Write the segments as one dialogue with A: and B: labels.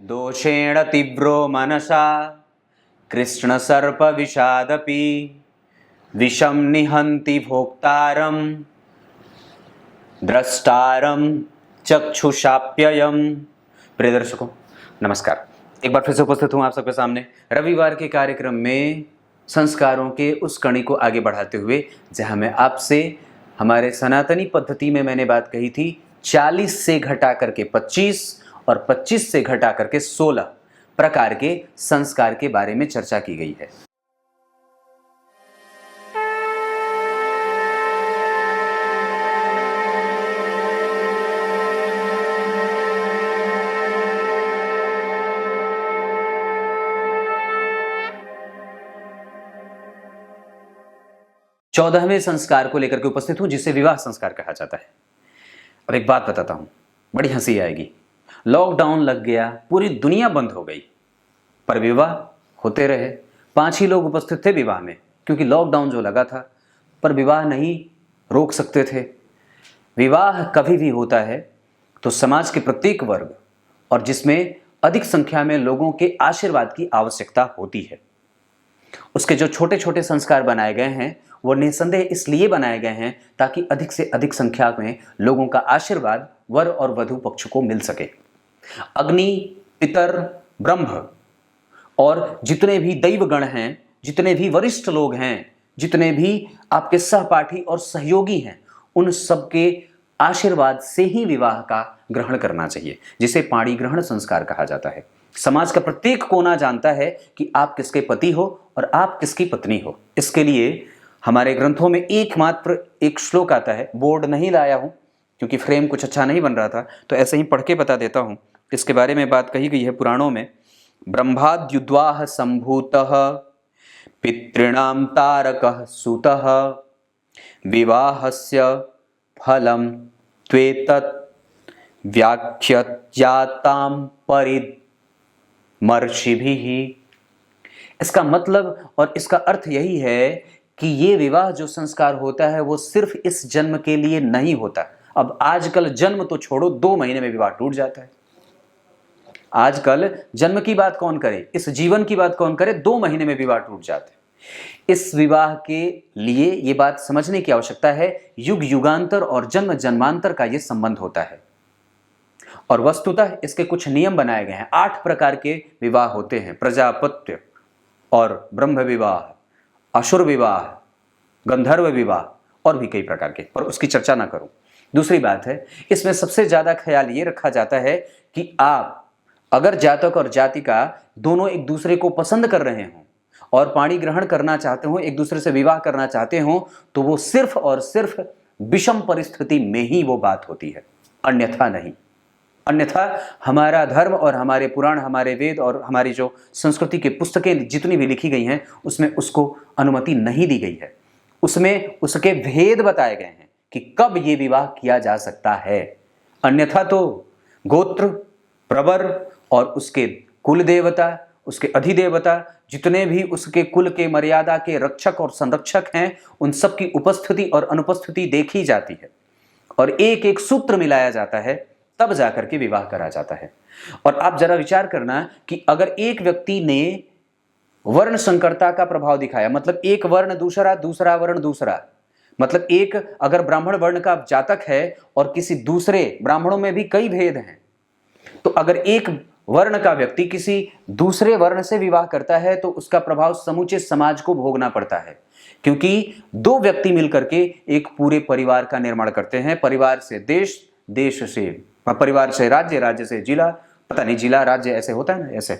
A: दोषेण तीव्रो मनसा कृष्णसर्पविषादपि विषं निहन्ति भोक्तारं द्रष्टारं चक्षुषाप्ययम्। प्रिय दर्शकों नमस्कार, एक बार फिर से उपस्थित हूँ आप सबके सामने रविवार के कार्यक्रम में संस्कारों के उस कड़ी को आगे बढ़ाते हुए, जहाँ मैं आपसे हमारे सनातनी पद्धति में मैंने बात कही थी 40 से घटा करके 25 और 25 से घटा करके 16 प्रकार के संस्कार के बारे में चर्चा की गई है। चौदहवें संस्कार को लेकर के उपस्थित हूं, जिसे विवाह संस्कार कहा जाता है। अब एक बात बताता हूं, बड़ी हंसी आएगी। लॉकडाउन लग गया, पूरी दुनिया बंद हो गई, पर विवाह होते रहे। 5 ही लोग उपस्थित थे विवाह में, क्योंकि लॉकडाउन जो लगा था, पर विवाह नहीं रोक सकते थे। विवाह कभी भी होता है तो समाज के प्रत्येक वर्ग और जिसमें अधिक संख्या में लोगों के आशीर्वाद की आवश्यकता होती है। उसके जो छोटे छोटे संस्कार बनाए गए हैं वो निसंदेह इसलिए बनाए गए हैं ताकि अधिक से अधिक संख्या में लोगों का आशीर्वाद वर और वधु पक्ष को मिल सके। अग्नि, पितर, ब्रह्म और जितने भी दैवगण हैं, जितने भी वरिष्ठ लोग हैं, जितने भी आपके सहपाठी और सहयोगी हैं, उन सबके आशीर्वाद से ही विवाह का ग्रहण करना चाहिए, जिसे पाणी ग्रहण संस्कार कहा जाता है। समाज का प्रत्येक कोना जानता है कि आप किसके पति हो और आप किसकी पत्नी हो। इसके लिए हमारे ग्रंथों में एकमात्र एक श्लोक आता है, बोर्ड नहीं लाया हूं क्योंकि फ्रेम कुछ अच्छा नहीं बन रहा था, तो ऐसे ही पढ़ के बता देता हूं। इसके बारे में बात कही गई है पुराणों में। ब्रह्माद्युद्वाह संभूतः पितॄणां तारकः सुतः विवाहस्य फलं त्वेतत् व्याख्यातां परिमर्शिभिः। इसका मतलब और इसका अर्थ यही है कि ये विवाह जो संस्कार होता है वो सिर्फ इस जन्म के लिए नहीं होता। अब आजकल जन्म तो छोड़ो, 2 महीने में विवाह टूट जाता है। आजकल जन्म की बात कौन करे, इस जीवन की बात कौन करे, 2 महीने में विवाह टूट जाते हैं। इस विवाह के लिए ये बात समझने की आवश्यकता है, युग युगांतर और जन्म जन्मांतर का ये संबंध होता है। और वस्तुतः इसके कुछ नियम बनाए गए हैं। 8 प्रकार के विवाह होते हैं, प्रजापत्य और ब्रह्म विवाह, असुर विवाह, गंधर्व विवाह और भी कई प्रकार के, पर उसकी चर्चा ना करूं। दूसरी बात है, इसमें सबसे ज्यादा ख्याल ये रखा जाता है कि आप अगर जातक और जातिका दोनों एक दूसरे को पसंद कर रहे हों और पाणी ग्रहण करना चाहते हो, एक दूसरे से विवाह करना चाहते हो, तो वो सिर्फ और सिर्फ विषम परिस्थिति में ही वो बात होती है, अन्यथा नहीं। अन्यथा हमारा धर्म और हमारे पुराण, हमारे वेद और हमारी जो संस्कृति की पुस्तकें जितनी भी लिखी गई हैं, उसमें उसको अनुमति नहीं दी गई है। उसमें उसके भेद बताए गए हैं कि कब ये विवाह किया जा सकता है। अन्यथा तो गोत्र, प्रवर और उसके कुल देवता, उसके अधिदेवता, जितने भी उसके कुल के मर्यादा के रक्षक और संरक्षक हैं, उन सब की उपस्थिति और अनुपस्थिति देखी जाती है और एक एक सूत्र मिलाया जाता है, तब जाकर के विवाह करा जाता है। और आप जरा विचार करना कि अगर एक व्यक्ति ने वर्ण संकरता का प्रभाव दिखाया, मतलब एक वर्ण दूसरा, दूसरा वर्ण दूसरा, मतलब एक अगर ब्राह्मण वर्ण का जातक है और किसी दूसरे ब्राह्मणों में भी कई भेद हैं, तो अगर एक वर्ण का व्यक्ति किसी दूसरे वर्ण से विवाह करता है तो उसका प्रभाव समूचे समाज को भोगना पड़ता है, क्योंकि 2 व्यक्ति मिलकर के एक पूरे परिवार का निर्माण करते हैं। परिवार से देश, देश से परिवार से राज्य, राज्य से जिला, पता नहीं जिला राज्य ऐसे होता है ना, ऐसे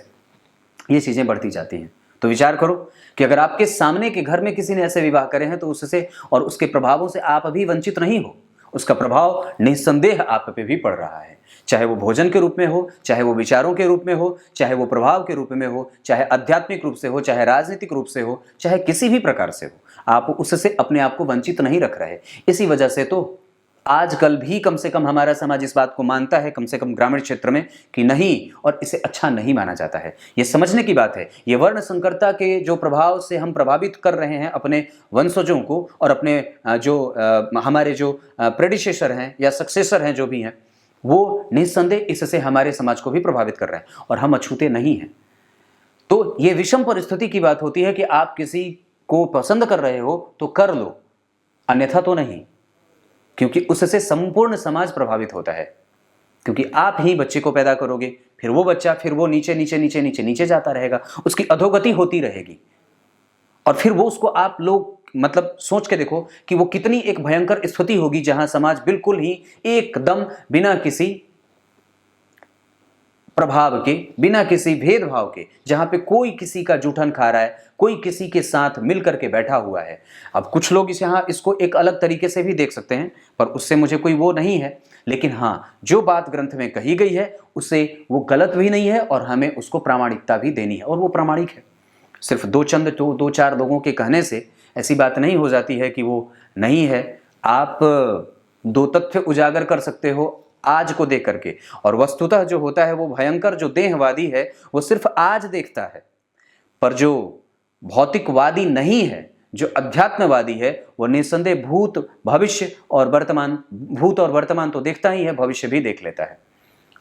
A: ये चीजें बढ़ती जाती हैं। तो विचार करो कि अगर आपके सामने के घर में किसी ने ऐसे विवाह करे हैं तो उससे और उसके प्रभावों से आप अभी वंचित नहीं हो। उसका प्रभाव निस्संदेह आप पे भी पड़ रहा है, चाहे वो भोजन के रूप में हो, चाहे वो विचारों के रूप में हो, चाहे वो प्रभाव के रूप में हो, चाहे आध्यात्मिक रूप से हो, चाहे राजनीतिक रूप से हो, चाहे किसी भी प्रकार से हो, आप उससे अपने आप को वंचित नहीं रख रहे। इसी वजह से तो आजकल भी कम से कम हमारा समाज इस बात को मानता है, कम से कम ग्रामीण क्षेत्र में, कि नहीं, और इसे अच्छा नहीं माना जाता है। ये समझने की बात है। ये वर्ण संकरता के जो प्रभाव से हम प्रभावित कर रहे हैं अपने वंशजों को और अपने हमारे जो प्रेडिसेसर हैं या सक्सेसर हैं जो भी हैं, वो निस्संदेह इससे हमारे समाज को भी प्रभावित कर रहे हैं और हम अछूते नहीं हैं। तो ये विषम परिस्थिति की बात होती है कि आप किसी को पसंद कर रहे हो तो कर लो, अन्यथा तो नहीं, क्योंकि उससे संपूर्ण समाज प्रभावित होता है। क्योंकि आप ही बच्चे को पैदा करोगे, फिर वो बच्चा, फिर वो नीचे नीचे नीचे नीचे नीचे जाता रहेगा, उसकी अधोगति होती रहेगी और फिर वो उसको आप लोग मतलब सोच के देखो कि वो कितनी एक भयंकर स्थिति होगी जहां समाज बिल्कुल ही एकदम बिना किसी प्रभाव के, बिना किसी भेदभाव के, जहां पे कोई किसी का जूठन खा रहा है, कोई किसी के साथ मिल करके बैठा हुआ है। अब कुछ लोग इसको एक अलग तरीके से भी देख सकते हैं, पर उससे मुझे कोई वो नहीं है, लेकिन हाँ, जो बात ग्रंथ में कही गई है उससे वो गलत भी नहीं है और हमें उसको प्रामाणिकता भी देनी है और वो प्रामाणिक है। सिर्फ दो चार लोगों के कहने से ऐसी बात नहीं हो जाती है कि वो नहीं है। आप दो तथ्य उजागर कर सकते हो आज को देख करके, और वस्तुतः जो होता है वो भयंकर जो देहवादी है वो सिर्फ आज देखता है, पर जो भौतिकवादी नहीं है, जो अध्यात्मवादी है, वो निस्संदेह भूत और वर्तमान तो देखता ही है, भविष्य भी देख लेता है।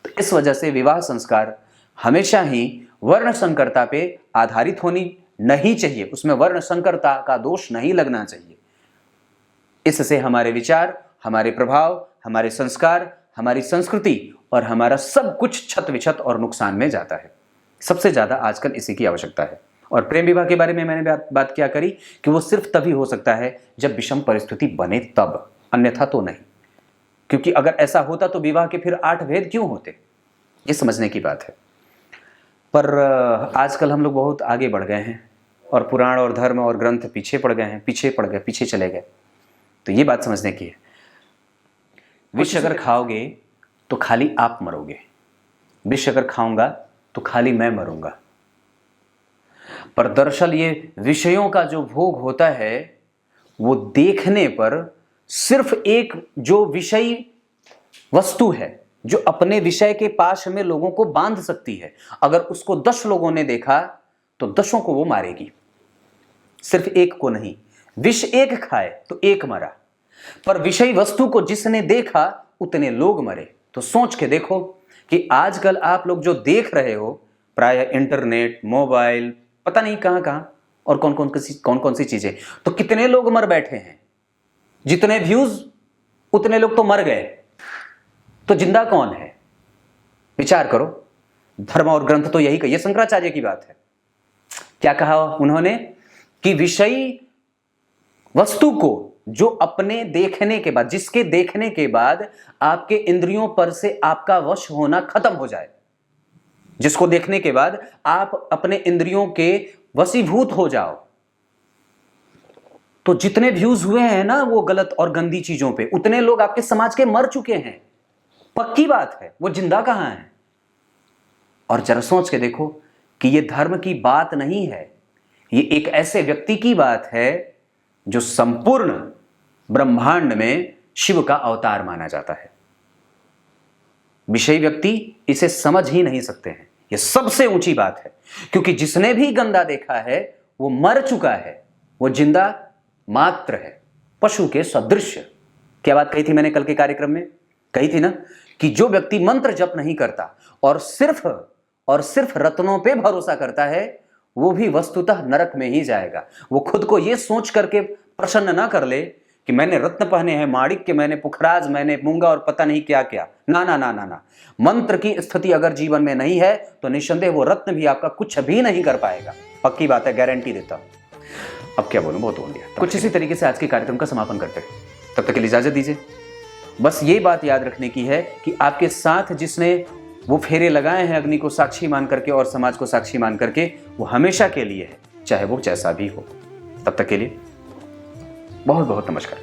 A: तो इस वजह से विवाह संस्कार हमेशा ही वर्ण संकरता पे आधारित होनी नहीं चाहिए, उसमें वर्ण संकरता का दोष नहीं लगना चाहिए। इससे हमारे विचार, हमारे प्रभाव, हमारे संस्कार, हमारी संस्कृति और हमारा सब कुछ छत विछत और नुकसान में जाता है। सबसे ज्यादा आजकल इसी की आवश्यकता है। और प्रेम विवाह के बारे में मैंने बात क्या करी कि वो सिर्फ तभी हो सकता है जब विषम परिस्थिति बने तब, अन्यथा तो नहीं। क्योंकि अगर ऐसा होता तो विवाह के फिर 8 भेद क्यों होते, ये समझने की बात है। पर आजकल हम लोग बहुत आगे बढ़ गए हैं और पुराण और धर्म और ग्रंथ पीछे चले गए। तो ये बात समझने की है। विष अगर खाओगे तो खाली आप मरोगे, विष अगर खाऊंगा तो खाली मैं मरूंगा। पर दरअसल ये विषयों का जो भोग होता है वो देखने पर सिर्फ एक जो विषयी वस्तु है जो अपने विषय के पाश में लोगों को बांध सकती है, अगर उसको 10 लोगों ने देखा तो 10 को वो मारेगी, सिर्फ एक को नहीं। विष एक खाए तो एक मरा, पर विषयी वस्तु को जिसने देखा उतने लोग मरे। तो सोच के देखो कि आजकल आप लोग जो देख रहे हो प्राय इंटरनेट, मोबाइल, पता नहीं कहां और कौन कौन सी चीजें, तो कितने लोग मर बैठे हैं। जितने व्यूज उतने लोग तो मर गए, तो जिंदा कौन है? विचार करो। धर्म और ग्रंथ तो यही कही, शंकराचार्य की बात है। क्या कहा उन्होंने कि विषयी वस्तु को जो अपने देखने के बाद, जिसके देखने के बाद आपके इंद्रियों पर से आपका वश होना खत्म हो जाए, जिसको देखने के बाद आप अपने इंद्रियों के वशीभूत हो जाओ, तो जितने व्यूज हुए हैं ना वो गलत और गंदी चीजों पे, उतने लोग आपके समाज के मर चुके हैं। पक्की बात है, वो जिंदा कहां है? और जरा सोच के देखो कि ये धर्म की बात नहीं है, ये एक ऐसे व्यक्ति की बात है जो संपूर्ण ब्रह्मांड में शिव का अवतार माना जाता है। विषयी व्यक्ति इसे समझ ही नहीं सकते हैं। यह सबसे ऊंची बात है, क्योंकि जिसने भी गंदा देखा है वो मर चुका है, वो जिंदा मात्र है, पशु के सदृश। क्या बात कही थी मैंने कल के कार्यक्रम में? कही थी ना कि जो व्यक्ति मंत्र जप नहीं करता और सिर्फ रत्नों पे भरोसा करता है, वो भी वस्तुतः नरक में ही जाएगा। वो खुद को ये सोच करके प्रसन्न ना कर ले कि मैंने रत्न पहने हैं, माणिक्य, मैंने पुखराज, मैंने मूंगा और पता नहीं क्या क्या। ना ना ना ना ना, मंत्र की स्थिति अगर जीवन में नहीं है तो निस्संदेह वो रत्न भी आपका कुछ भी नहीं कर पाएगा। पक्की बात है, गारंटी देता हूं। अब क्या बोलूं, बहुत बोल दिया। कुछ इसी तरीके से आज के कार्यक्रम का समापन करते हैं। तब तक के लिए इजाजत दीजिए। बस ये बात याद रखने की है कि आपके साथ जिसने वो फेरे लगाए हैं अग्नि को साक्षी मान करके और समाज को साक्षी मान करके, वो हमेशा के लिए है, चाहे वो जैसा भी हो। तब तक के लिए बहुत बहुत नमस्कार।